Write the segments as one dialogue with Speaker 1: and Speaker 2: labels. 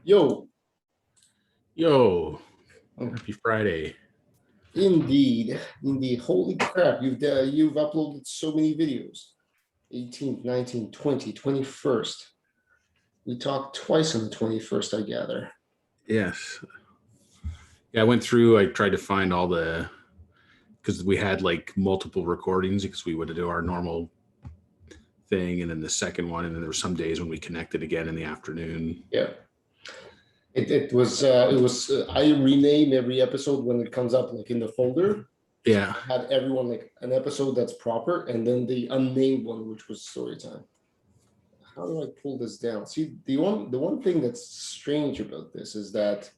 Speaker 1: Yo,
Speaker 2: Yo,
Speaker 1: oh,
Speaker 2: happy Friday.
Speaker 1: indeed. Holy crap, you've uploaded so many videos. 18th, 19th, 20, 21st. We talked twice on the 21st, I gather.
Speaker 2: Yes. Yeah, I went through, I tried to find all because we had like multiple recordings because we would do our normal thing and then the second one. And then there were some days when we connected again in the afternoon.
Speaker 1: Yeah. I rename every episode when it comes up like in the folder. So
Speaker 2: Yeah.
Speaker 1: I had everyone like an episode that's proper and then the unnamed one, which was story time. How do I pull this down? See, the one thing that's strange about this is that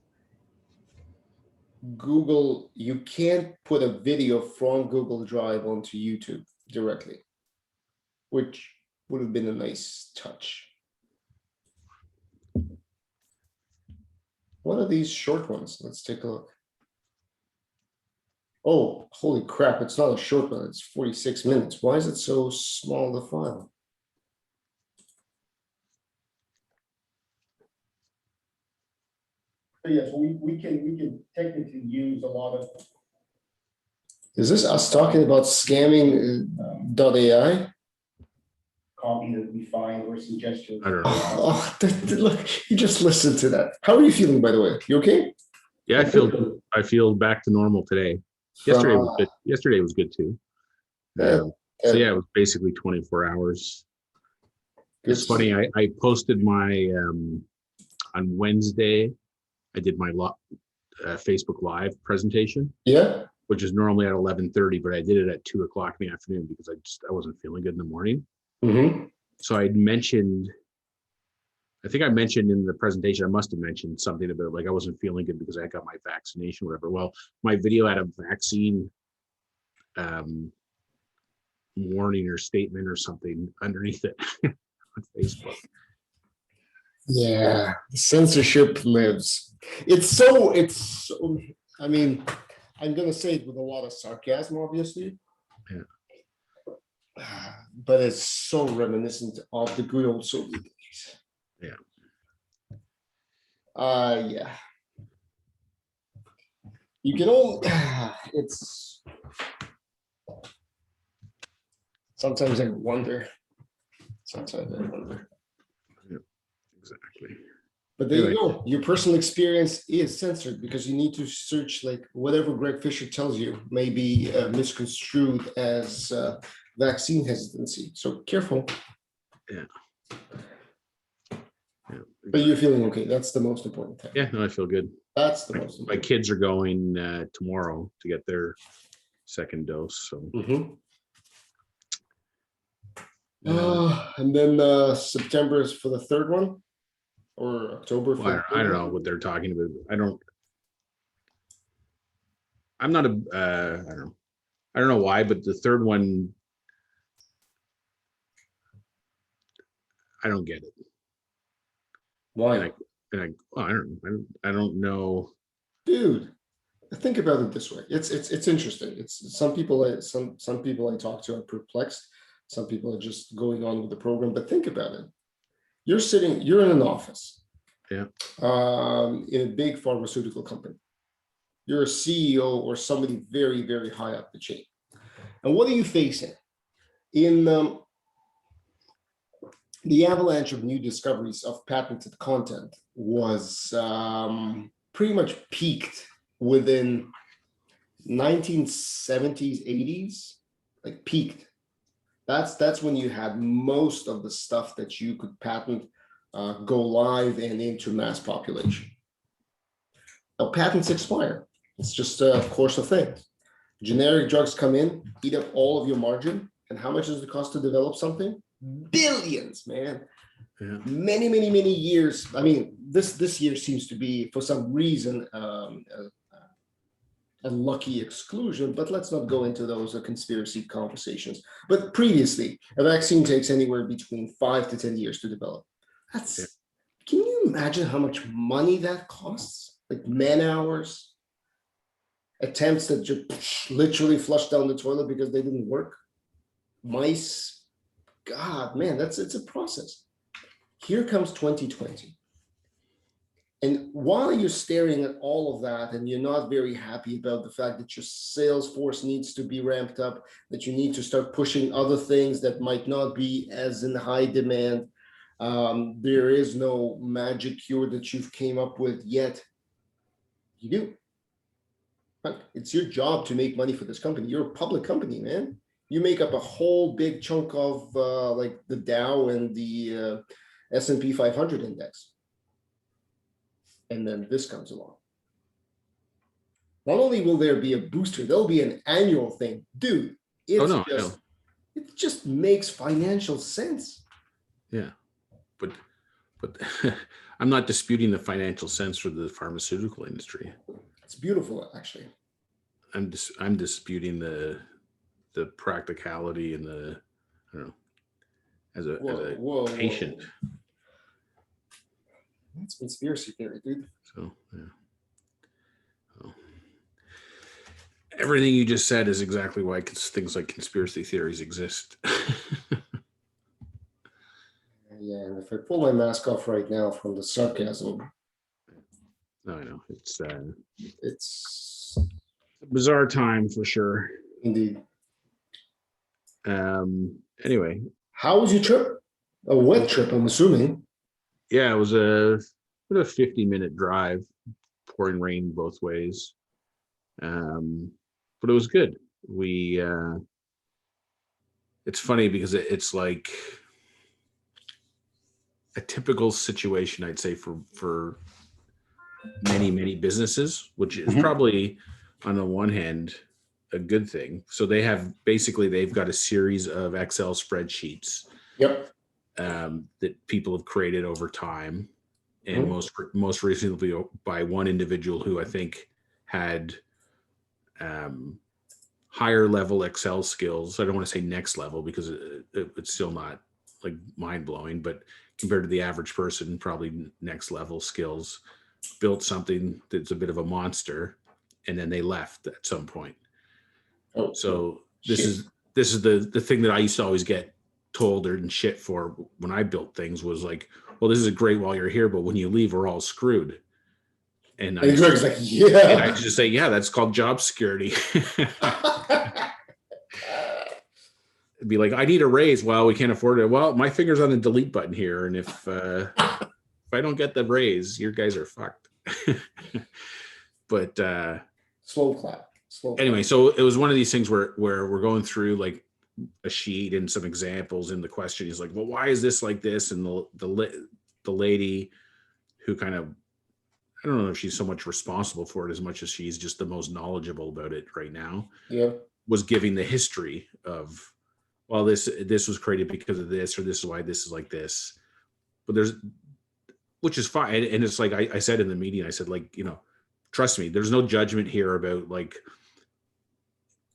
Speaker 1: Google, you can't put a video from Google Drive onto YouTube directly, which would have been a nice touch. What are these short ones? Let's take a look. Oh, holy crap, it's not a short one, it's 46 minutes. Why is it so small, the file? Yes, we can technically use a lot of. Is this us talking about scamming .ai? Copy that we find or suggestions.
Speaker 2: I don't know.
Speaker 1: Oh, look, you just listened to that. How are you feeling, by the way? You okay?
Speaker 2: Yeah, I feel back to normal today. Yesterday was good. Yesterday was good too. So yeah, it was basically 24 hours. It's funny. I posted my on Wednesday. I did my Facebook Live presentation.
Speaker 1: Yeah.
Speaker 2: Which is normally at 11:30, but I did it at 2 o'clock in the afternoon because I wasn't feeling good in the morning.
Speaker 1: Mm-hmm.
Speaker 2: So I think I mentioned in the presentation, I must have mentioned something about like I wasn't feeling good because I got my vaccination, whatever. Well, my video had a vaccine warning or statement or something underneath it on Facebook.
Speaker 1: Yeah, censorship lives. I mean, I'm gonna say it with a lot of sarcasm, obviously.
Speaker 2: Yeah.
Speaker 1: But it's so reminiscent of the good old Soviet days.
Speaker 2: Yeah.
Speaker 1: Yeah. You can only it's sometimes I wonder. Sometimes I wonder.
Speaker 2: Yeah, exactly.
Speaker 1: But there you go. Your personal experience is censored because you need to search like whatever Greg Fisher tells you may be misconstrued as vaccine hesitancy. So careful.
Speaker 2: Yeah.
Speaker 1: But you're feeling okay. That's the most important thing.
Speaker 2: Yeah, no, I feel good.
Speaker 1: That's the most
Speaker 2: My kids are going tomorrow to get their second dose. So.
Speaker 1: And then September is for the third one, or October.
Speaker 2: Well, I don't know what they're talking about. I'm not I don't know why, but the third one, I don't get it.
Speaker 1: Why?
Speaker 2: I don't know.
Speaker 1: Dude, think about it this way. It's interesting. It's some people I talk to are perplexed. Some people are just going on with the program. But think about it. You're in an office.
Speaker 2: Yeah.
Speaker 1: In a big pharmaceutical company. You're a CEO or somebody very, very high up the chain. And what are you facing? In the avalanche of new discoveries of patented content was pretty much peaked within 1970s, 80s, like peaked. That's when you had most of the stuff that you could patent go live and into mass population. Now patents expire. It's just a course of things. Generic drugs come in, eat up all of your margin. And how much does it cost to develop something? Billions, man. Yeah. Many years. I mean, this year seems to be, for some reason, a lucky exclusion, but let's not go into those conspiracy conversations. But previously, a vaccine takes anywhere between 5 to 10 years to develop. Can you imagine how much money that costs? Like man hours, attempts that just literally flushed down the toilet because they didn't work. Mice, God, man, it's a process. Here comes 2020. And while you're staring at all of that and you're not very happy about the fact that your sales force needs to be ramped up, that you need to start pushing other things that might not be as in high demand, there is no magic cure that you've came up with yet. You do. It's your job to make money for this company. You're a public company, man. You make up a whole big chunk of like the Dow and the S&P 500 index. And then this comes along. Not only will there be a booster, there'll be an annual thing. Dude, it just makes financial sense.
Speaker 2: Yeah. But I'm not disputing the financial sense for the pharmaceutical industry.
Speaker 1: It's beautiful, actually.
Speaker 2: I'm disputing the practicality and the, I don't know, as a patient.
Speaker 1: That's conspiracy theory, dude.
Speaker 2: So yeah. Oh. Everything you just said is exactly why things like conspiracy theories exist.
Speaker 1: Yeah, and if I pull my mask off right now from the sarcasm,
Speaker 2: no, I know it's
Speaker 1: a
Speaker 2: bizarre time for sure.
Speaker 1: Indeed.
Speaker 2: Anyway,
Speaker 1: how was your trip? A wet trip, I'm assuming.
Speaker 2: Yeah, it was a 50-minute drive, pouring rain both ways, but it was good. It's funny because it's like a typical situation, I'd say, for many businesses, which is probably on the one hand a good thing. So they've got a series of Excel spreadsheets.
Speaker 1: Yep.
Speaker 2: That people have created over time, and most recently by one individual who I think had higher level Excel skills. I don't want to say next level because it's still not like mind blowing, but compared to the average person, probably next level skills. Built something that's a bit of a monster, and then they left at some point. So this is the thing that I used to always get told and shit for when I built things was like, well, this is great while you're here, but when you leave, we're all screwed. And I
Speaker 1: just, like, yeah.
Speaker 2: And I just say, yeah, that's called job security. It'd be like, I need a raise. Well, we can't afford it. Well, my finger's on the delete button here, and if I don't get the raise, you guys are fucked. But
Speaker 1: slow clap.
Speaker 2: Anyway, so it was one of these things where we're going through like a sheet and some examples, and the question is like, well, why is this like this? And the lady who kind of, I don't know if she's so much responsible for it as much as she's just the most knowledgeable about it right now.
Speaker 1: Yeah.
Speaker 2: Was giving the history of, well, this was created because of this, or this is why this is like this. But which is fine. And it's like I said in the meeting, I said, like, trust me, there's no judgment here about like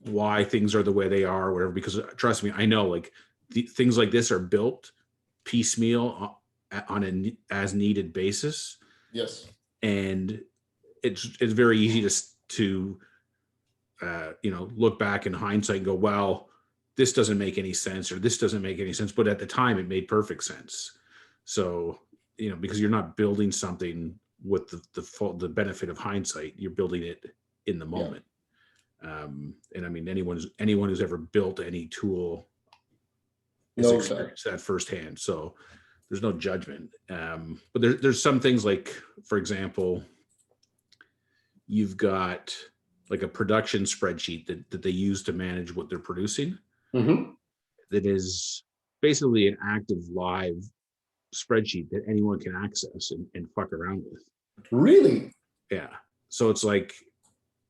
Speaker 2: why things are the way they are or whatever, because trust me, I know like things like this are built piecemeal on an as needed basis.
Speaker 1: Yes.
Speaker 2: And it's very easy to look back in hindsight and go, well, this doesn't make any sense, or this doesn't make any sense. But at the time it made perfect sense. So, because you're not building something with the benefit of hindsight, you're building it in the moment. Yeah. And I mean, anyone who's ever built any tool has experienced that firsthand. So there's no judgment. But there's some things like, for example, you've got like a production spreadsheet that they use to manage what they're producing. Mm-hmm. That is basically an active live spreadsheet that anyone can access and fuck around with.
Speaker 1: Really?
Speaker 2: Yeah. So it's like,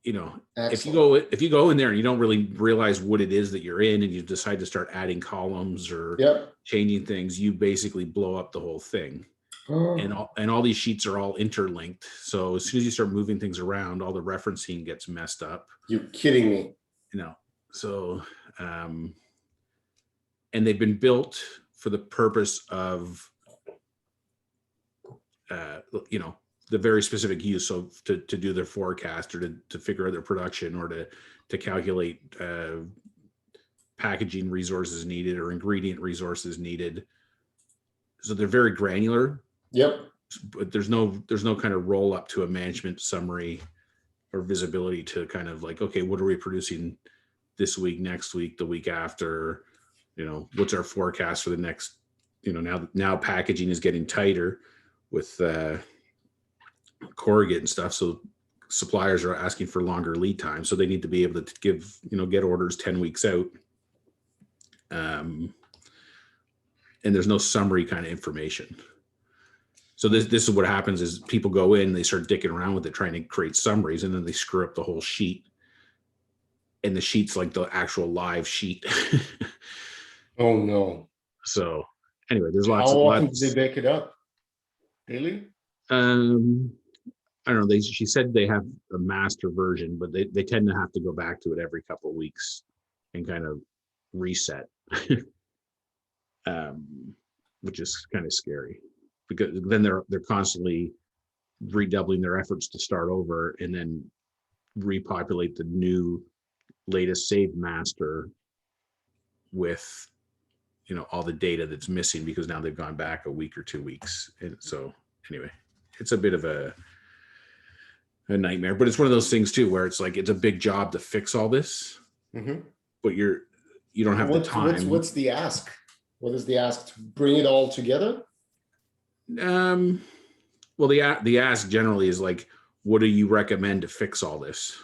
Speaker 2: if you go in there and you don't really realize what it is that you're in, and you decide to start adding columns or changing things, you basically blow up the whole thing. And all these sheets are all interlinked. So as soon as you start moving things around, all the referencing gets messed up.
Speaker 1: You're kidding me.
Speaker 2: So and they've been built for the purpose of the very specific use. So to do their forecast, or to figure out their production, or to calculate packaging resources needed or ingredient resources needed. So they're very granular.
Speaker 1: Yep.
Speaker 2: but there's no kind of roll up to a management summary or visibility to kind of like, okay, what are we producing this week, next week, the week after, what's our forecast for the next, now packaging is getting tighter with corrugate and stuff. So suppliers are asking for longer lead time. So they need to be able to give, get orders 10 weeks out. And there's no summary kind of information. So this is what happens is people go in, they start dicking around with it, trying to create summaries, and then they screw up the whole sheet. And the sheet's like the actual live sheet.
Speaker 1: Oh no.
Speaker 2: So anyway, there's
Speaker 1: How often do they back it up? Daily?
Speaker 2: I don't know. She said they have a master version, but they tend to have to go back to it every couple of weeks and kind of reset, which is kind of scary because then they're constantly redoubling their efforts to start over and then repopulate the new latest saved master with all the data that's missing because now they've gone back a week or 2 weeks. And so anyway, it's a bit of a nightmare, but it's one of those things too where it's like it's a big job to fix all this, but you don't have the time.
Speaker 1: What's the ask? What is the ask? To bring it all together?
Speaker 2: Well, the ask generally is like, what do you recommend to fix all this?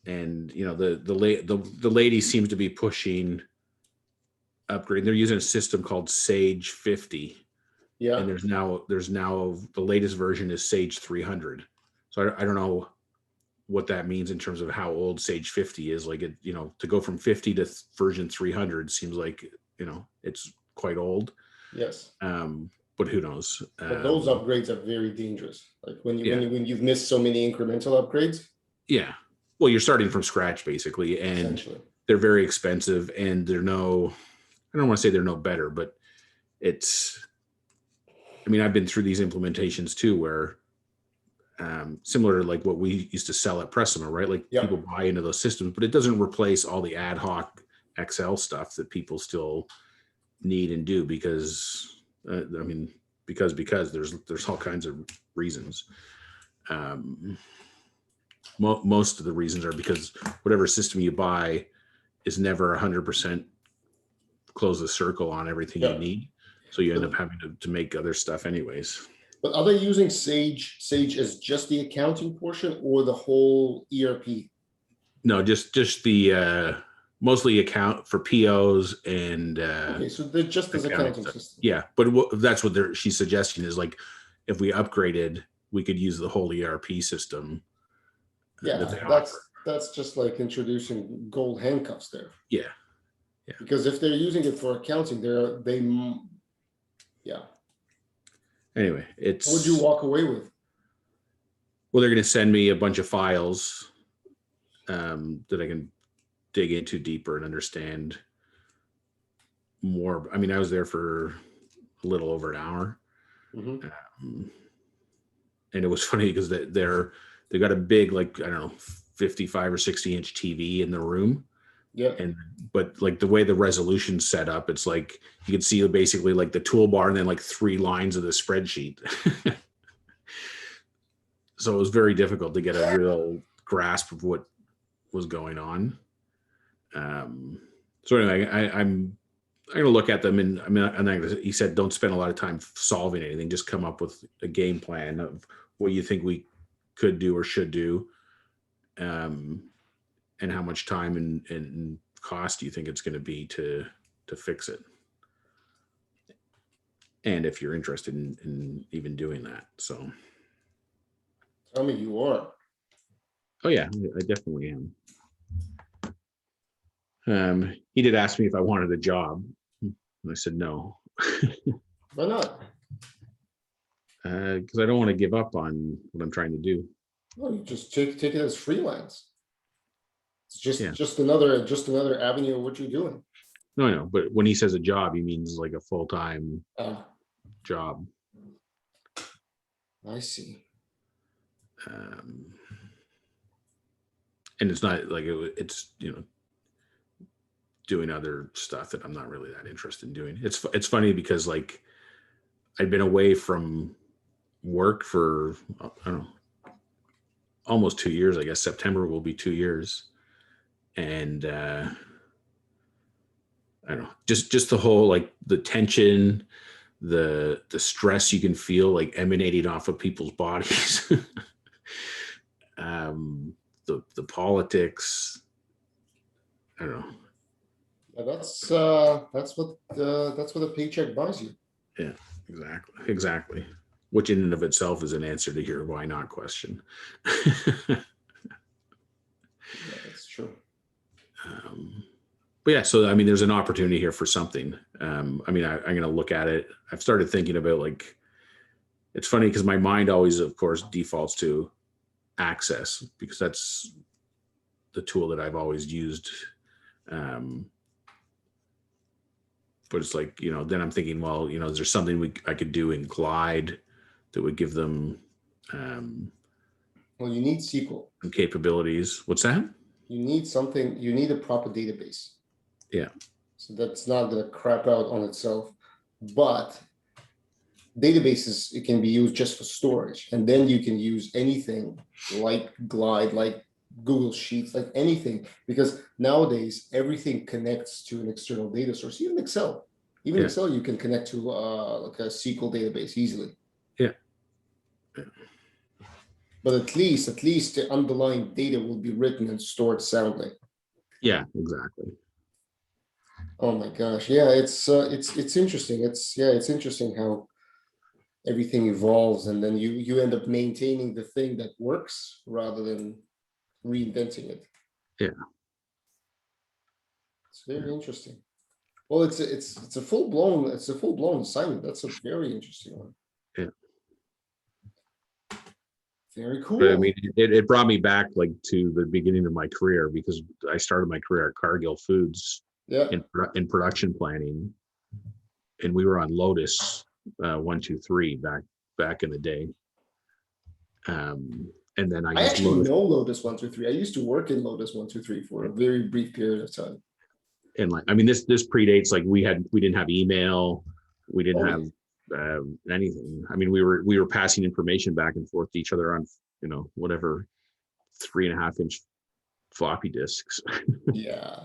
Speaker 2: And the lady seems to be pushing upgrade. They're using a system called Sage 50.
Speaker 1: Yeah.
Speaker 2: And there's now the latest version is Sage 300. So I don't know what that means in terms of how old Sage 50 is. Like to go from 50 to version 300 seems like it's quite old.
Speaker 1: Yes.
Speaker 2: But who knows?
Speaker 1: But those upgrades are very dangerous. Like when you've missed so many incremental upgrades.
Speaker 2: Yeah. Well, you're starting from scratch basically, and they're very expensive, and I don't want to say they're no better, but I've been through these implementations too, where similar to like what we used to sell at Pressima, right? Like people buy into those systems, but it doesn't replace all the ad hoc Excel stuff that people still need and do because there's all kinds of reasons. Most of the reasons are because whatever system you buy is never 100% close the circle on everything you need. So you end up having to make other stuff anyways.
Speaker 1: But are they using Sage as just the accounting portion or the whole ERP?
Speaker 2: No, just the mostly account for POs and
Speaker 1: okay, so they're just as accounting system.
Speaker 2: Yeah, but that's what she's suggesting is like if we upgraded, we could use the whole ERP system.
Speaker 1: Yeah, that's just like introducing gold handcuffs there.
Speaker 2: Yeah.
Speaker 1: Because if they're using it for accounting,
Speaker 2: Anyway,
Speaker 1: what would you walk away with?
Speaker 2: Well, they're going to send me a bunch of files that I can dig into deeper and understand more. I was there for a little over an hour, and it was funny because they got a big, like, I don't know, 55 or 60-inch TV in the room.
Speaker 1: Yeah.
Speaker 2: But like the way the resolution's set up, it's like you can see basically like the toolbar and then like 3 lines of the spreadsheet. So it was very difficult to get a real grasp of what was going on. So anyway, I'm going to look at them, and he said, don't spend a lot of time solving anything. Just come up with a game plan of what you think we could do or should do. And how much time and cost do you think it's going to be to fix it? And if you're interested in even doing that. So.
Speaker 1: Tell me you are.
Speaker 2: Oh yeah, I definitely am. He did ask me if I wanted a job. And I said no.
Speaker 1: Why not?
Speaker 2: Because I don't want to give up on what I'm trying to do.
Speaker 1: Well, you just take it as freelance. It's just another avenue of what you're doing.
Speaker 2: No, I know, but when he says a job, he means like a full-time job.
Speaker 1: I see.
Speaker 2: And it's not like it's doing other stuff that I'm not really that interested in doing. It's funny because like I'd been away from work for, I don't know, almost 2 years. I guess September will be 2 years. And I don't know, just the whole, like, the tension, the stress you can feel like emanating off of people's bodies. The politics. I don't know.
Speaker 1: Yeah, that's what a paycheck buys you.
Speaker 2: Yeah, exactly. Which in and of itself is an answer to your why not question.
Speaker 1: Yeah, that's true.
Speaker 2: But yeah, so I mean, there's an opportunity here for something. I mean, I'm going to look at it. I've started thinking about, like, it's funny because my mind always, of course, defaults to Access, because that's the tool that I've always used. But it's like, then I'm thinking, well, is there something I could do in Glide that would give them
Speaker 1: Well, you need SQL.
Speaker 2: some capabilities? What's that?
Speaker 1: You need something. You need a proper database.
Speaker 2: Yeah.
Speaker 1: So that's not going to crap out on itself, but databases, it can be used just for storage, and then you can use anything like Glide, like Google Sheets, like anything, because nowadays everything connects to an external data source. Even Excel, Excel, you can connect to like a SQL database easily.
Speaker 2: Yeah.
Speaker 1: But at least the underlying data will be written and stored soundly.
Speaker 2: Yeah, exactly.
Speaker 1: Oh my gosh, yeah, it's interesting. It's interesting how everything evolves, and then you end up maintaining the thing that works rather than reinventing it.
Speaker 2: Yeah,
Speaker 1: it's very interesting. Well, it's a full-blown assignment. That's a very interesting one.
Speaker 2: Yeah,
Speaker 1: very cool.
Speaker 2: But I mean, it brought me back, like, to the beginning of my career, because I started my career at Cargill Foods.
Speaker 1: Yeah.
Speaker 2: In production planning, and we were on Lotus 123 back in the day. And then I
Speaker 1: actually know Lotus 123. I used to work in Lotus 123 for a very brief period of time.
Speaker 2: And, like, I mean, this predates, like, we didn't have email, we didn't have anything. I mean, we were passing information back and forth to each other on, whatever 3.5-inch floppy disks.
Speaker 1: Yeah.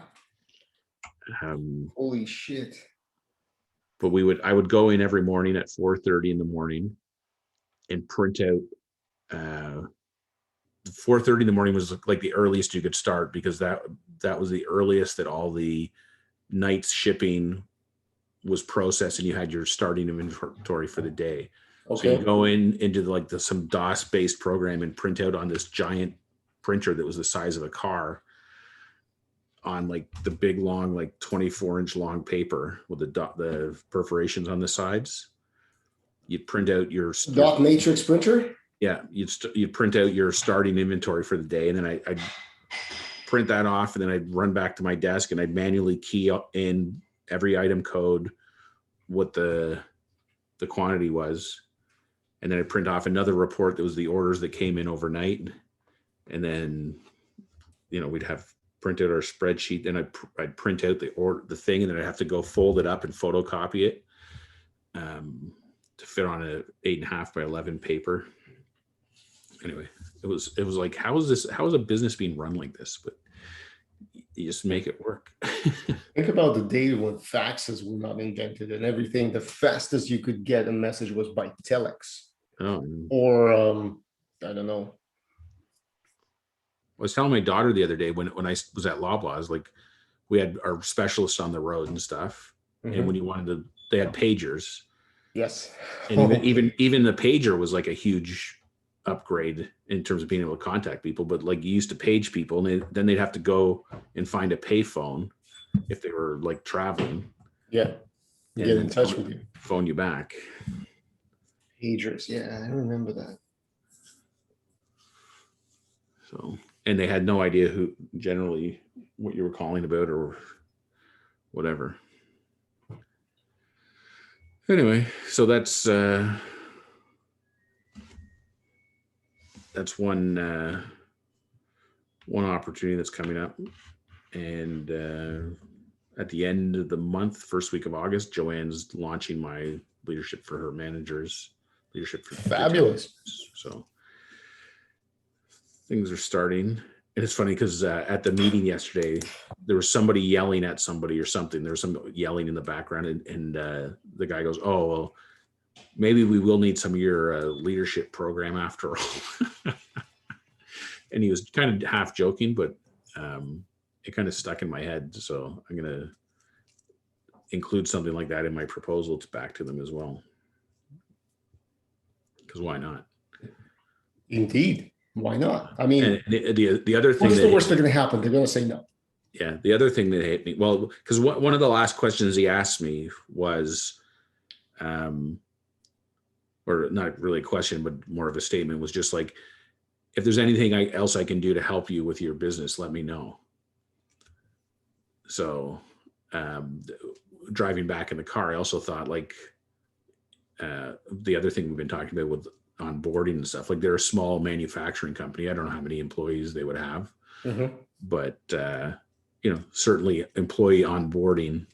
Speaker 1: Holy shit.
Speaker 2: But I would go in every morning at 4:30 in the morning and print out 4:30 in the morning was like the earliest you could start, because that was the earliest that all the night's shipping was processed and you had your starting inventory for the day. Okay. So you go into some DOS based program and print out on this giant printer that was the size of a car, on, like, the big long, like, 24-inch long paper with the perforations on the sides. You'd print out your
Speaker 1: dot matrix printer.
Speaker 2: Yeah, you'd print out your starting inventory for the day, and then I'd print that off, and then I'd run back to my desk and I'd manually key up in every item code what the quantity was, and then I'd print off another report that was the orders that came in overnight, and then we'd have print out our spreadsheet. Then I'd print out the thing, and then I'd have to go fold it up and photocopy it to fit on a 8.5 by 11 paper. Anyway, it was like, how is a business being run like this? But you just make it work.
Speaker 1: Think about the day when faxes were not invented and everything. The fastest you could get a message was by telex.
Speaker 2: Oh.
Speaker 1: Or I don't know.
Speaker 2: I was telling my daughter the other day when I was at Loblaws, like, we had our specialists on the road and stuff. Mm-hmm. And when they had pagers.
Speaker 1: Yes.
Speaker 2: And even the pager was like a huge upgrade in terms of being able to contact people. But, like, you used to page people, and then they'd have to go and find a payphone if they were, like, traveling.
Speaker 1: Yeah. Get in touch with you.
Speaker 2: Phone you back.
Speaker 1: Pagers. Yeah, I remember that.
Speaker 2: So, and they had no idea generally what you were calling about or whatever. Anyway, so that's one opportunity that's coming up. And at the end of the month, first week of August, Joanne's launching my leadership for her managers, leadership for
Speaker 1: Fabulous.
Speaker 2: so things are starting. And it's funny because at the meeting yesterday, there was somebody yelling at somebody or something. There was some yelling in the background, and the guy goes, "Oh, well, maybe we will need some of your leadership program after all." And he was kind of half joking, but it kind of stuck in my head. So I'm going to include something like that in my proposal to back to them as well. Because why not?
Speaker 1: Indeed. Why not? I mean,
Speaker 2: and the other thing,
Speaker 1: what's the worst that's going to happen? They're going to say no.
Speaker 2: Yeah. The other thing that hit me, well, because one of the last questions he asked me was, or not really a question, but more of a statement, was just like, if there's anything else I can do to help you with your business, let me know. So driving back in the car, I also thought, like, the other thing we've been talking about with onboarding and stuff, like, they're a small manufacturing company. I don't know how many employees they would have, but certainly employee onboarding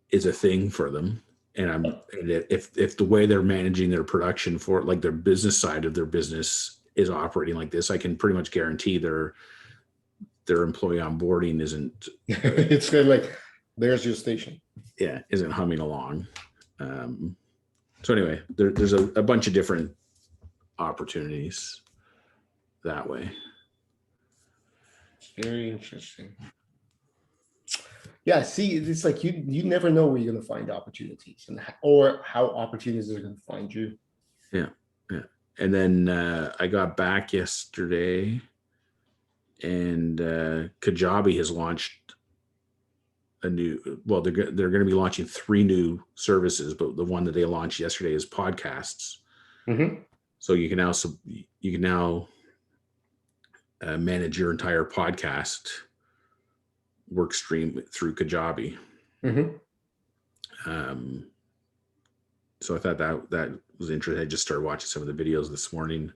Speaker 2: is a thing for them. And if the way they're managing their production for, like, their business side of their business is operating like this, I can pretty much guarantee their employee onboarding isn't.
Speaker 1: It's kind of like, there's your station.
Speaker 2: Yeah, isn't humming along. So anyway, there's a bunch of different opportunities that way.
Speaker 1: Very interesting. Yeah, see, it's like you never know where you're going to find opportunities or how opportunities are going to find you.
Speaker 2: Yeah. And then I got back yesterday, and Kajabi has launched a new. Well, they're going to be launching 3 new services, but the one that they launched yesterday is podcasts. So you can now manage your entire podcast work stream through Kajabi. So I thought that was interesting. I just started watching some of the videos this morning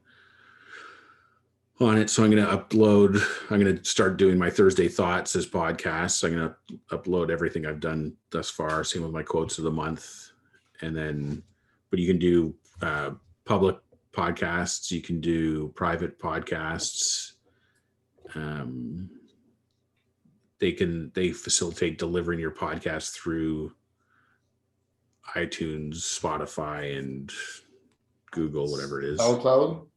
Speaker 2: on it. So I'm going to start doing my Thursday thoughts as podcasts. I'm going to upload everything I've done thus far. Same with my quotes of the month. And then, but you can do public podcasts. You can do private podcasts. They facilitate delivering your podcast through iTunes, Spotify, and Google, whatever it is.
Speaker 1: SoundCloud?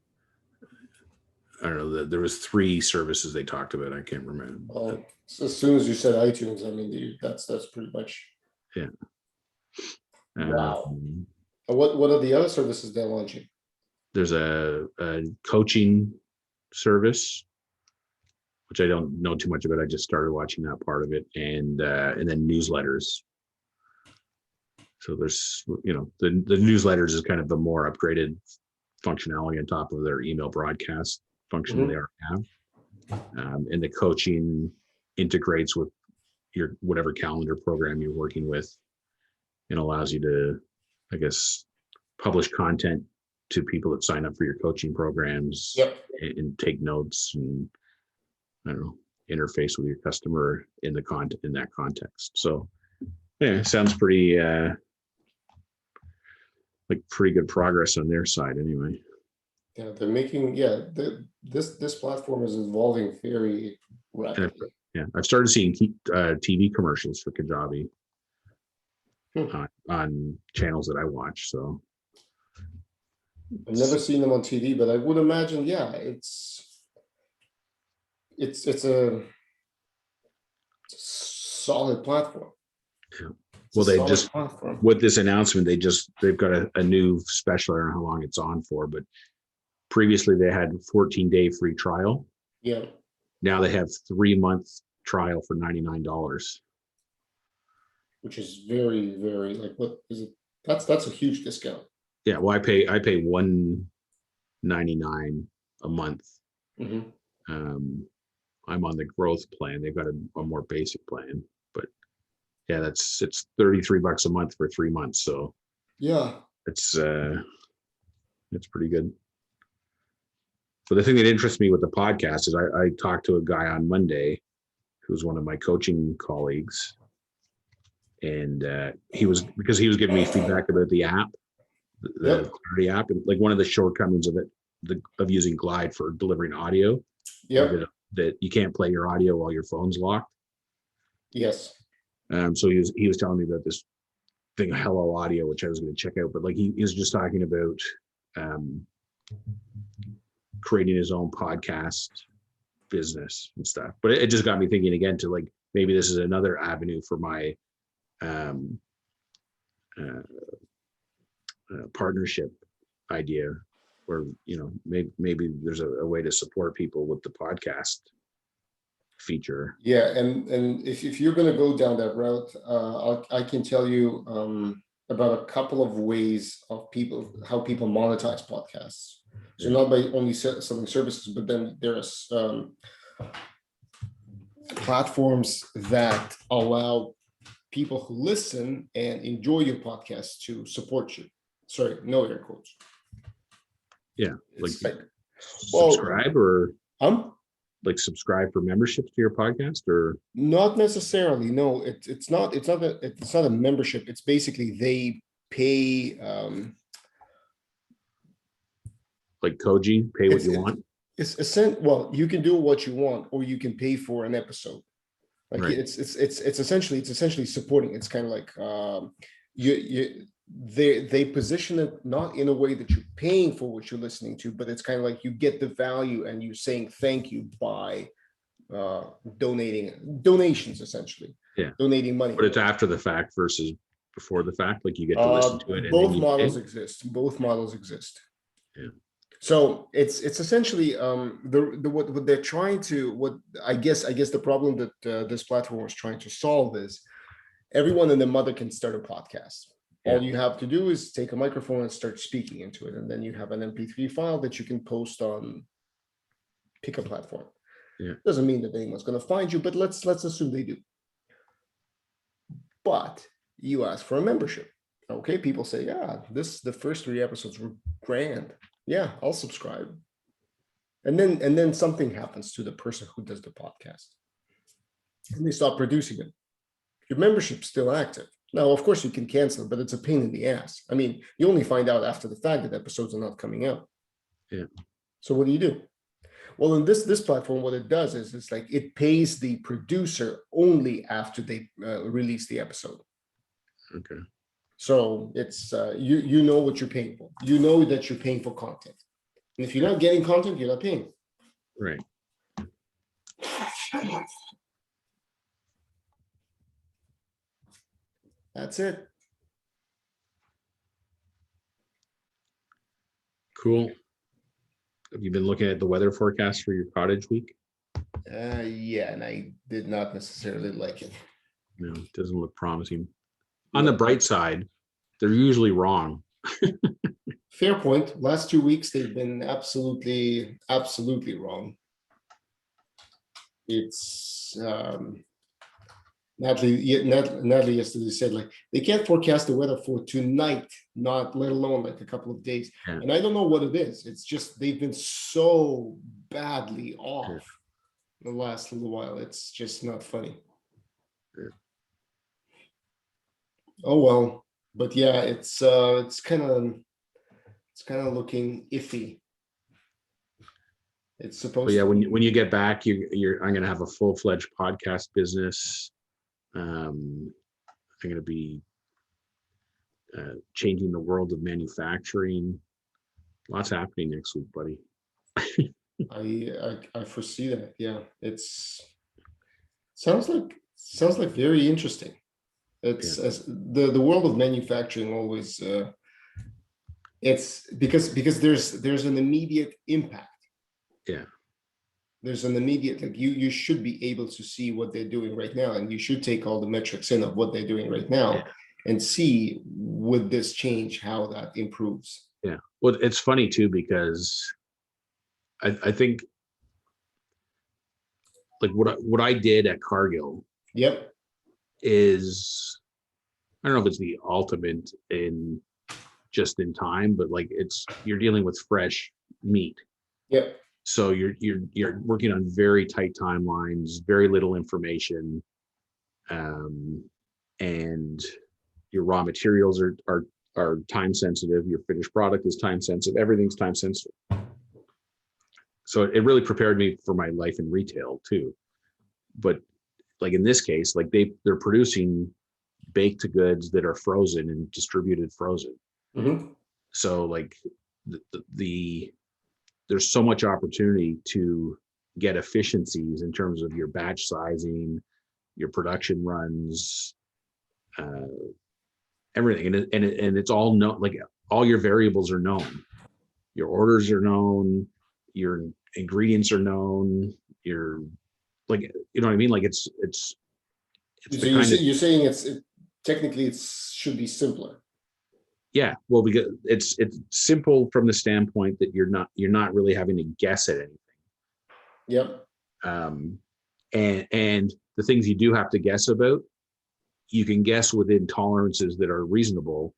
Speaker 2: I don't know. There was 3 services they talked about. I can't remember.
Speaker 1: Well, as soon as you said iTunes, I mean, that's pretty much.
Speaker 2: Yeah.
Speaker 1: Wow. What are the other services they're launching?
Speaker 2: There's a coaching service, which I don't know too much about. I just started watching that part of it, and then newsletters. So there's, the newsletters is kind of the more upgraded functionality on top of their email broadcast function they already have. And the coaching integrates with your whatever calendar program you're working with, and allows you to, I guess, publish content to people that sign up for your coaching programs. And take notes, and I don't know, interface with your customer in that context. So yeah, sounds pretty like pretty good progress on their side anyway.
Speaker 1: Yeah, they're making, this platform is evolving very rapidly.
Speaker 2: Yeah, I've started seeing TV commercials for Kajabi on channels that I watch. So
Speaker 1: I've never seen them on TV, but I would imagine, it's a solid platform.
Speaker 2: Yeah. Well, they just, with this announcement, they've got a new special. I don't know how long it's on for, but previously they had 14-day free trial.
Speaker 1: Yeah.
Speaker 2: Now they have 3-month trial for $99.
Speaker 1: Which is very, very, like, what is it? That's a huge discount.
Speaker 2: Yeah. Well, I pay $199 a month. I'm on the growth plan. They've got a more basic plan, but yeah, it's $33 a month for 3 months. So yeah, it's pretty good. But the thing that interests me with the podcast is I talked to a guy on Monday who's one of my coaching colleagues, and he was giving me feedback about the app, the Clarity app, and like one of the shortcomings of it, of using Glide for delivering audio, that you can't play your audio while your phone's locked.
Speaker 1: Yes.
Speaker 2: So he was telling me about this thing, Hello Audio, which I was going to check out, but like he was just talking about creating his own podcast business and stuff. But it just got me thinking again to like, maybe this is another avenue for my partnership idea, where, you know, maybe there's a way to support people with the podcast feature.
Speaker 1: Yeah, and if you're going to go down that route, I can tell you about a couple of ways of how people monetize podcasts. So not by only selling services, but then there's platforms that allow people who listen and enjoy your podcast to support you. Sorry, no air quotes.
Speaker 2: Yeah, like subscribe, or
Speaker 1: like
Speaker 2: subscribe for memberships to your podcast, or
Speaker 1: not necessarily. No, it's not a membership. It's basically they pay
Speaker 2: like Koji, pay what you want.
Speaker 1: Well, you can do what you want, or you can pay for an episode. Like right. It's essentially supporting. It's kind of like they position it not in a way that you're paying for what you're listening to, but it's kind of like you get the value and you're saying thank you by donations, essentially.
Speaker 2: Yeah,
Speaker 1: donating money.
Speaker 2: But it's after the fact versus before the fact. Like you get to listen to it.
Speaker 1: Both models exist. Both models exist.
Speaker 2: Yeah.
Speaker 1: So it's essentially what they're trying to, what I guess the problem that this platform was trying to solve is everyone and their mother can start a podcast. All you have to do is take a microphone and start speaking into it, and then you have an MP3 file that you can post on pick a platform.
Speaker 2: Yeah.
Speaker 1: Doesn't mean that anyone's going to find you, but let's assume they do. But you ask for a membership. Okay, people say, yeah, the first 3 episodes were grand. Yeah, I'll subscribe. And then something happens to the person who does the podcast, and they stop producing it. Your membership's still active. Now, of course, you can cancel it, but it's a pain in the ass. I mean, you only find out after the fact that episodes are not coming out.
Speaker 2: Yeah.
Speaker 1: So what do? Well, in this platform, what it does is it's like it pays the producer only after they release the episode.
Speaker 2: Okay.
Speaker 1: So it's you know what you're paying for. You know that you're paying for content. And if you're not getting content, you're not paying.
Speaker 2: Right.
Speaker 1: That's it.
Speaker 2: Cool. Have you been looking at the weather forecast for your cottage week?
Speaker 1: Yeah, and I did not necessarily like it.
Speaker 2: No, it doesn't look promising. On the bright side, they're usually wrong.
Speaker 1: Fair point. Last 2 weeks, they've been absolutely wrong. It's Natalie yesterday said, like, they can't forecast the weather for tonight, not let alone like a couple of days. Yeah. And I don't know what it is. It's just they've been so badly off the last little while. It's just not funny.
Speaker 2: Yeah.
Speaker 1: Oh well, but yeah, it's kind of looking iffy. It's supposed.
Speaker 2: But yeah, when you get back, I'm gonna have a full-fledged podcast business. I'm going to be changing the world of manufacturing. Lots happening next week, buddy.
Speaker 1: I foresee that. Yeah, sounds like very interesting. It's as the world of manufacturing always. It's because there's an immediate impact.
Speaker 2: Yeah.
Speaker 1: There's an immediate, like you should be able to see what they're doing right now, and you should take all the metrics in of what they're doing right now and see, would this change, how that improves.
Speaker 2: Yeah. Well, it's funny too, because I think like what I did at Cargill is, I don't know if it's the ultimate in just in time, but like you're dealing with fresh meat.
Speaker 1: Yep.
Speaker 2: So you're working on very tight timelines, very little information. and your raw materials are time sensitive. Your finished product is time sensitive. Everything's time sensitive. So it really prepared me for my life in retail too. But like in this case, like they're producing baked goods that are frozen and distributed frozen.
Speaker 1: Mm-hmm.
Speaker 2: So like there's so much opportunity to get efficiencies in terms of your batch sizing, your production runs, everything, and it's all known. Like all your variables are known, your orders are known, your ingredients are known, your like you know what I mean. Like it's
Speaker 1: So
Speaker 2: the kind of
Speaker 1: you're saying technically it should be simpler.
Speaker 2: yeah. Well, because it's simple from the standpoint that you're not really having to guess at anything.
Speaker 1: Yep.
Speaker 2: And the things you do have to guess about, you can guess within tolerances that are reasonable,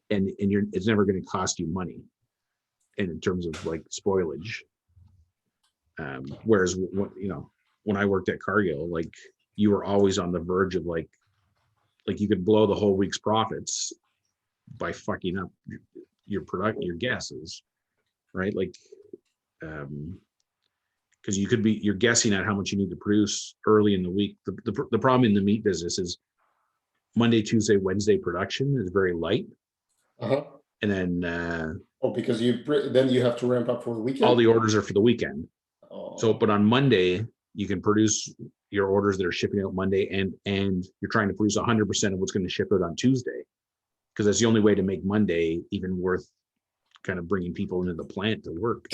Speaker 2: and it's never going to cost you money. And in terms of like spoilage, whereas when I worked at Cargill, like you were always on the verge of like you could blow the whole week's profits by fucking up your your guesses, right? Like, because you're guessing at how much you need to produce early in the week. The problem in the meat business is Monday, Tuesday, Wednesday production is very light.
Speaker 1: Uh-huh.
Speaker 2: And then
Speaker 1: because then you have to ramp up for the weekend.
Speaker 2: All the orders are for the weekend.
Speaker 1: Oh.
Speaker 2: So, but on Monday you can produce your orders that are shipping out Monday, and you're trying to produce 100% of what's going to ship out on Tuesday, because that's the only way to make Monday even worth kind of bringing people into the plant to work.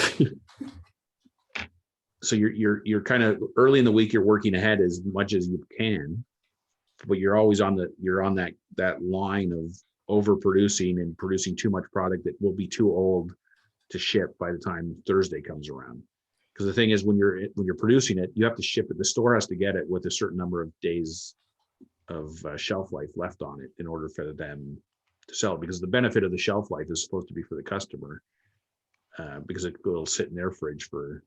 Speaker 2: So you're kind of early in the week, you're working ahead as much as you can, but you're always on that line of overproducing and producing too much product that will be too old to ship by the time Thursday comes around. Because the thing is, when you're producing it, you have to ship it. The store has to get it with a certain number of days of shelf life left on it in order for them to sell it. Because the benefit of the shelf life is supposed to be for the customer, because it will sit in their fridge for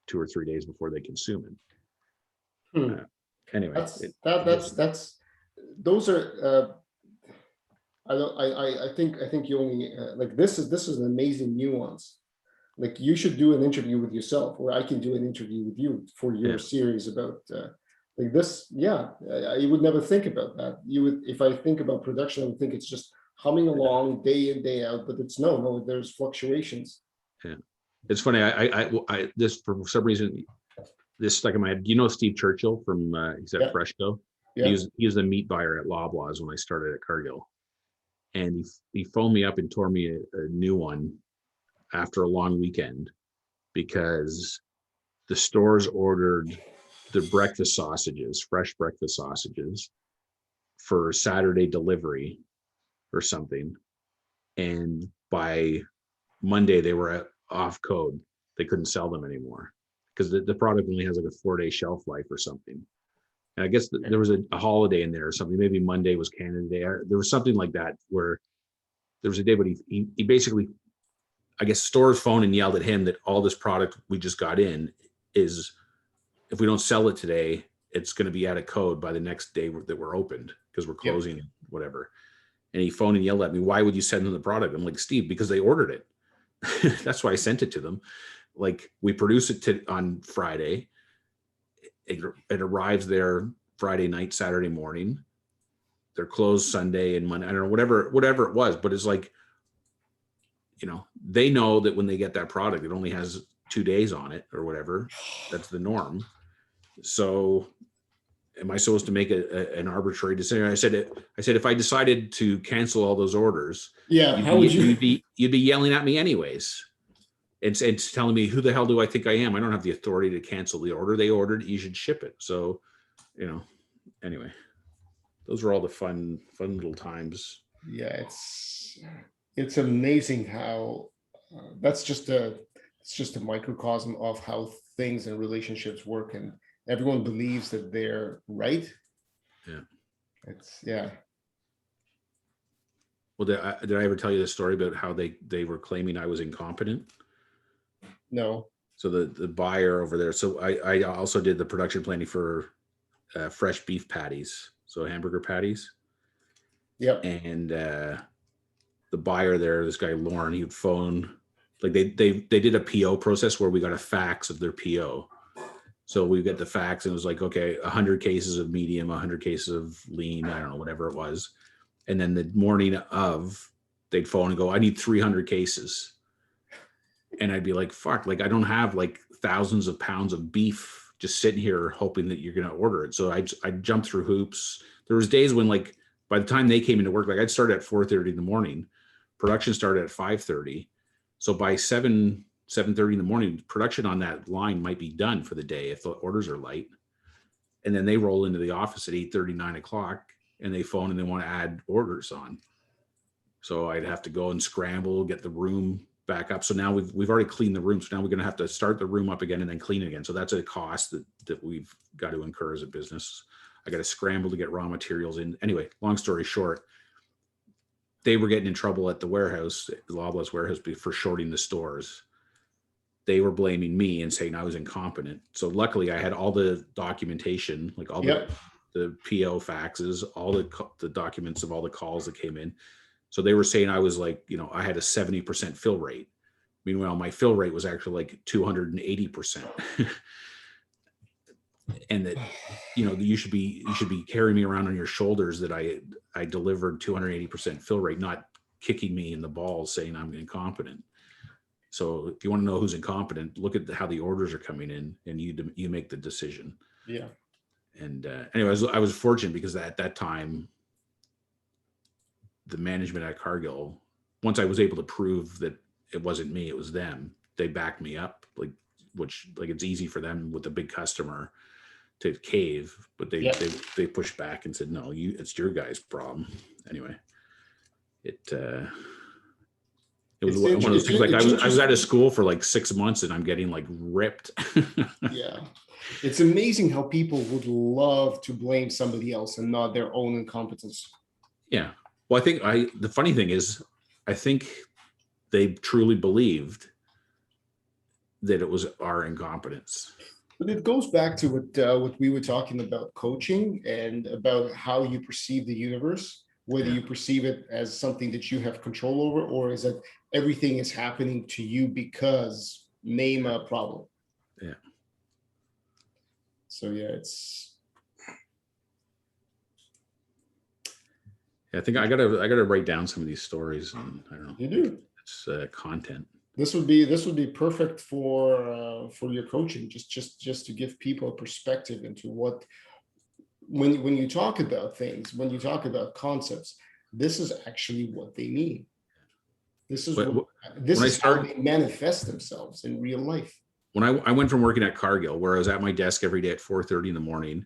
Speaker 2: 2 or 3 days before they consume it. Anyway,
Speaker 1: those are. I think you only like this is an amazing nuance. Like you should do an interview with yourself, or I can do an interview with you for your series about like this. Yeah, I would never think about that. You would, if I think about production, I would think it's just humming along day in, day out, but it's no, there's fluctuations.
Speaker 2: Yeah, it's funny. I this for some reason this stuck in my head. Do you know Steve Churchill from he's at Freshco? Yeah. He was the meat buyer at Loblaws when I started at Cargill, and he phoned me up and tore me a new one after a long weekend, because the stores ordered the breakfast sausages, fresh breakfast sausages, for Saturday delivery or something, and by Monday they were off code. They couldn't sell them anymore because the product only has like a 4-day shelf life or something. And I guess there was a holiday in there or something. Maybe Monday was Canada Day. There was something like that where there was a day, but he basically, I guess, stores phoned and yelled at him that all this product we just got in is, if we don't sell it today, it's going to be out of code by the next day that we're opened because we're closing, whatever. And he phoned and yelled at me, "Why would you send them the product?" I'm like, "Steve, because they ordered it." That's why I sent it to them. Like, we produce it on Friday. It arrives there Friday night, Saturday morning. They're closed Sunday and Monday. I don't know, whatever it was, but it's like, they know that when they get that product, it only has 2 days on it or whatever. That's the norm. So am I supposed to make an arbitrary decision? I said, if I decided to cancel all those orders, you'd be yelling at me anyways. It's telling me, who the hell do I think I am? I don't have the authority to cancel the order. They ordered, you should ship it. So, anyway, those were all the fun little times.
Speaker 1: Yeah, it's amazing how it's just a microcosm of how things and relationships work, and everyone believes that they're right.
Speaker 2: Yeah. Well, did I ever tell you the story about how they were claiming I was incompetent?
Speaker 1: No.
Speaker 2: So the buyer over there. So I also did the production planning for fresh beef patties, so hamburger patties.
Speaker 1: Yep.
Speaker 2: And the buyer there, this guy Lauren, he would phone, like they did a PO process where we got a fax of their PO. So we get the fax and it was like, okay, 100 cases of medium, 100 cases of lean, I don't know, whatever it was. And then the morning of, they'd phone and go, I need 300 cases. And I'd be like, fuck, like I don't have like thousands of pounds of beef just sitting here hoping that you're going to order it. So I jumped through hoops. There was days when like, by the time they came into work, like I'd start at 4:30 in the morning, production started at 5:30. So by 7:30 in the morning, production on that line might be done for the day if the orders are light. And then they roll into the office at 8:30, 9 o'clock, and they phone and they want to add orders on. So I'd have to go and scramble, get the room back up. So now we've already cleaned the room. So now we're going to have to start the room up again and then clean it again. So that's a cost that we've got to incur as a business. I got to scramble to get raw materials in. Anyway, long story short, they were getting in trouble at the warehouse, the Loblaws warehouse, for shorting the stores. They were blaming me and saying I was incompetent. So luckily I had all the documentation, like all
Speaker 1: Yep.
Speaker 2: the PO faxes, all the documents of all the calls that came in. So they were saying I was like, I had a 70% fill rate. Meanwhile, my fill rate was actually like 280%. And that, you should be carrying me around on your shoulders that I delivered 280% fill rate, not kicking me in the balls saying I'm incompetent. So if you want to know who's incompetent, look at how the orders are coming in and you make the decision.
Speaker 1: Yeah.
Speaker 2: And anyway, I was fortunate because at that time, the management at Cargill, once I was able to prove that it wasn't me, it was them, they backed me up, which it's easy for them with a big customer to cave, but they pushed back and said, no, it's your guys' problem. Anyway, it was one of those things. Like I was out of school for like 6 months and I'm getting like ripped.
Speaker 1: Yeah. It's amazing how people would love to blame somebody else and not their own incompetence.
Speaker 2: Yeah. Well, I think the funny thing is, I think they truly believed that it was our incompetence.
Speaker 1: But it goes back to what we were talking about coaching and about how you perceive the universe, whether you perceive it as something that you have control over, or is that everything is happening to you because name a problem.
Speaker 2: Yeah.
Speaker 1: So yeah,
Speaker 2: I think I gotta write down some of these stories, and I don't know.
Speaker 1: You do.
Speaker 2: It's content.
Speaker 1: This would be perfect for your coaching, just to give people a perspective into what, when you talk about things, when you talk about concepts, this is actually what they mean. This is how they manifest themselves in real life.
Speaker 2: When I went from working at Cargill, where I was at my desk every day at 4:30 in the morning,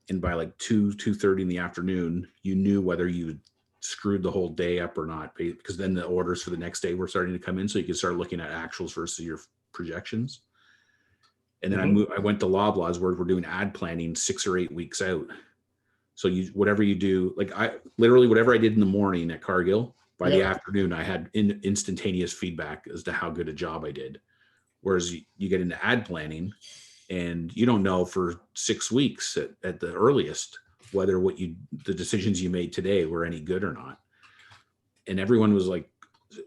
Speaker 2: and by like 2:30 in the afternoon, you knew whether you screwed the whole day up or not, because then the orders for the next day were starting to come in, so you could start looking at actuals versus your projections. And then I went to Loblaws, where we're doing ad planning 6 or 8 weeks out. So whatever you do, like whatever I did in the morning at Cargill, by the afternoon I had instantaneous feedback as to how good a job I did. Whereas you get into ad planning and you don't know for 6 weeks at the earliest whether the decisions you made today were any good or not. And everyone was like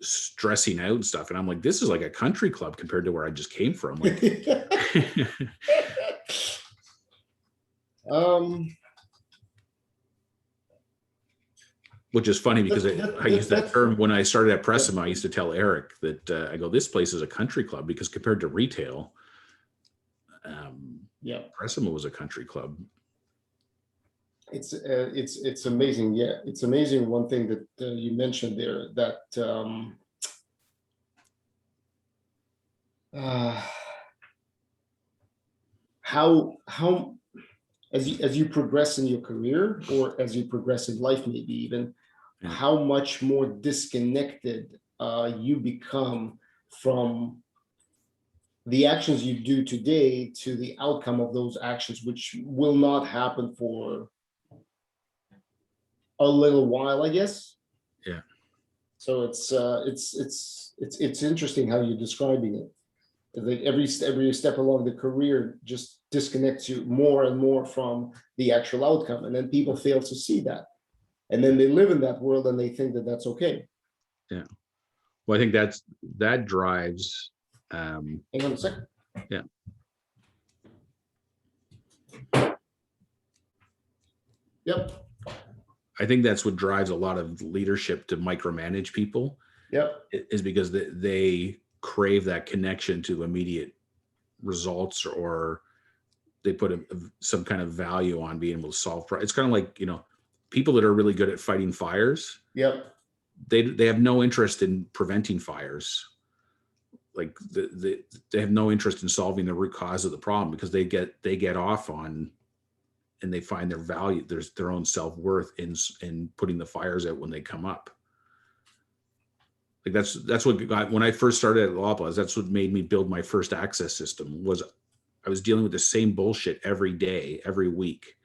Speaker 2: stressing out and stuff. And I'm like, this is like a country club compared to where I just came from. Like, which is funny because I used that term when I started at Pressima. I used to tell Eric that I go, this place is a country club, because compared to retail, Pressima was a country club.
Speaker 1: It's amazing. Yeah, it's amazing. One thing that you mentioned there, that how as you progress in your career, or as you progress in life, maybe even, how much more disconnected you become from the actions you do today to the outcome of those actions, which will not happen for a little while, I guess.
Speaker 2: Yeah.
Speaker 1: So it's interesting how you're describing it. Like every step along the career just disconnects you more and more from the actual outcome, and then people fail to see that. and then they live in that world and they think that that's okay.
Speaker 2: Yeah. Well, I think that drives.
Speaker 1: Hang on a second.
Speaker 2: Yeah.
Speaker 1: Yep.
Speaker 2: I think that's what drives a lot of leadership to micromanage people.
Speaker 1: Yep.
Speaker 2: Is because they crave that connection to immediate results, or they put some kind of value on being able to solve problems. It's kind of like, people that are really good at fighting fires.
Speaker 1: Yep.
Speaker 2: They have no interest in preventing fires. Like they have no interest in solving the root cause of the problem, because they get off on, and they find their value, their own self-worth in putting the fires out when they come up. Like that's what got, when I first started at Loblaws, that's what made me build my first access system. Was I was dealing with the same bullshit every day, every week.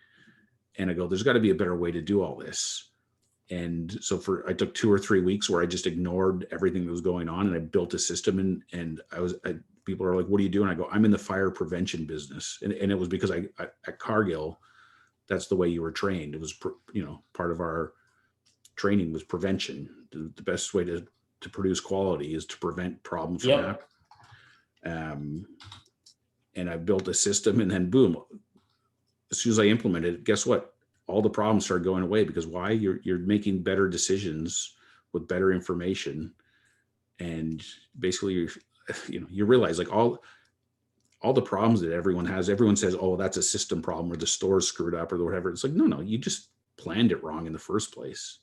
Speaker 2: And I go, there's got to be a better way to do all this. And so I took 2 or 3 weeks where I just ignored everything that was going on, and I built a system, and people are like, what are you doing? I go, I'm in the fire prevention business. And it was because I at Cargill, that's the way you were trained. It was, part of our training was prevention. The best way to produce quality is to prevent problems from happening. And I built a system, and then boom, as soon as I implemented it, guess what? All the problems started going away. Because why? You're making better decisions with better information. And basically you realize, like, all the problems that everyone has, everyone says, oh, that's a system problem, or the store's screwed up, or whatever. It's like, no, you just planned it wrong in the first place.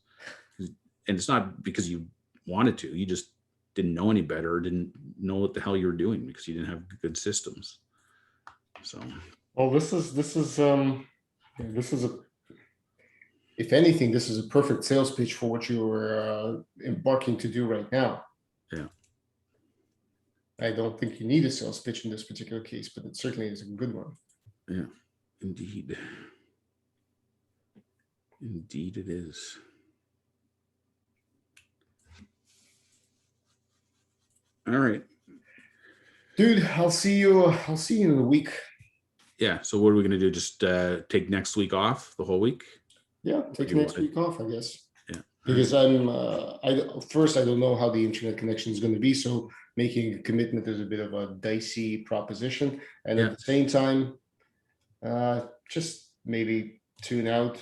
Speaker 2: And it's not because you wanted to, you just didn't know any better, or didn't know what the hell you were doing, because you didn't have good systems. So,
Speaker 1: well, this is if anything, this is a perfect sales pitch for what you're embarking to do right now.
Speaker 2: Yeah.
Speaker 1: I don't think you need a sales pitch in this particular case, but it certainly is a good one.
Speaker 2: Yeah, indeed. Indeed it is. All right.
Speaker 1: Dude, I'll see you in a week.
Speaker 2: Yeah. So what are we going to do? Just take next week off, the whole week?
Speaker 1: Yeah, take next week off, I guess.
Speaker 2: Yeah.
Speaker 1: Because I don't know how the internet connection is going to be. So making a commitment is a bit of a dicey proposition. And at the same time, just maybe tune out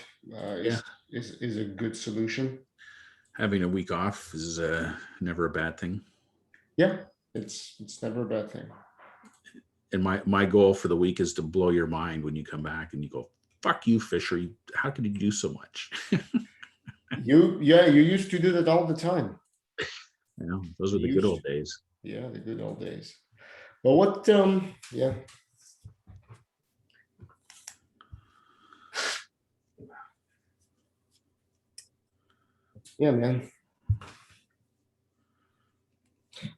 Speaker 1: is a good solution.
Speaker 2: Having a week off is never a bad thing.
Speaker 1: Yeah, it's never a bad thing.
Speaker 2: And my goal for the week is to blow your mind when you come back and you go, fuck you, Fisher. How could you do so much?
Speaker 1: You used to do that all the time.
Speaker 2: Those were the good old days.
Speaker 1: Yeah, the good old days. Well, what yeah. Yeah, man.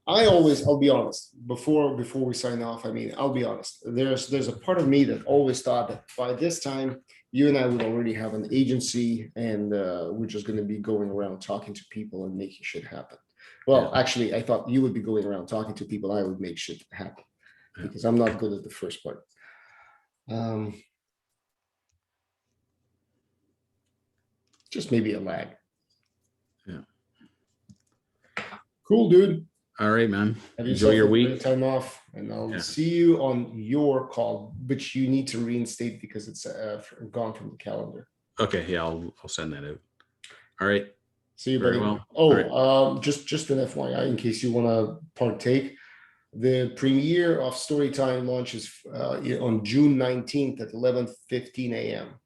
Speaker 1: I'll be honest, before we sign off, I'll be honest. There's a part of me that always thought that by this time, you and I would already have an agency, and we're just going to be going around talking to people and making shit happen. Well, actually, I thought you would be going around talking to people. I would make shit happen, because I'm not good at the first part. Just maybe a lag.
Speaker 2: Yeah.
Speaker 1: Cool, dude.
Speaker 2: All right, man.
Speaker 1: Enjoy your week. Time off, and I'll see you on your call, which you need to reinstate because it's gone from the calendar.
Speaker 2: Okay, yeah, I'll send that out. All right.
Speaker 1: See you, buddy.
Speaker 2: Well.
Speaker 1: Oh, just an FYI, in case you want to partake, the premiere of Storytime launches on June 19th at 11:15 a.m.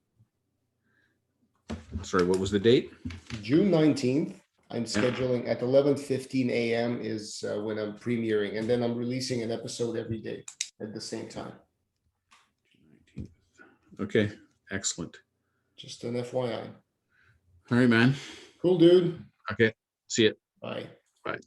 Speaker 2: Sorry, what was the date?
Speaker 1: June 19th. I'm scheduling at 11:15 a.m. is when I'm premiering, and then I'm releasing an episode every day at the same time.
Speaker 2: Okay, excellent.
Speaker 1: Just an FYI.
Speaker 2: All right, man.
Speaker 1: Cool, dude.
Speaker 2: Okay, see you.
Speaker 1: Bye.
Speaker 2: Bye.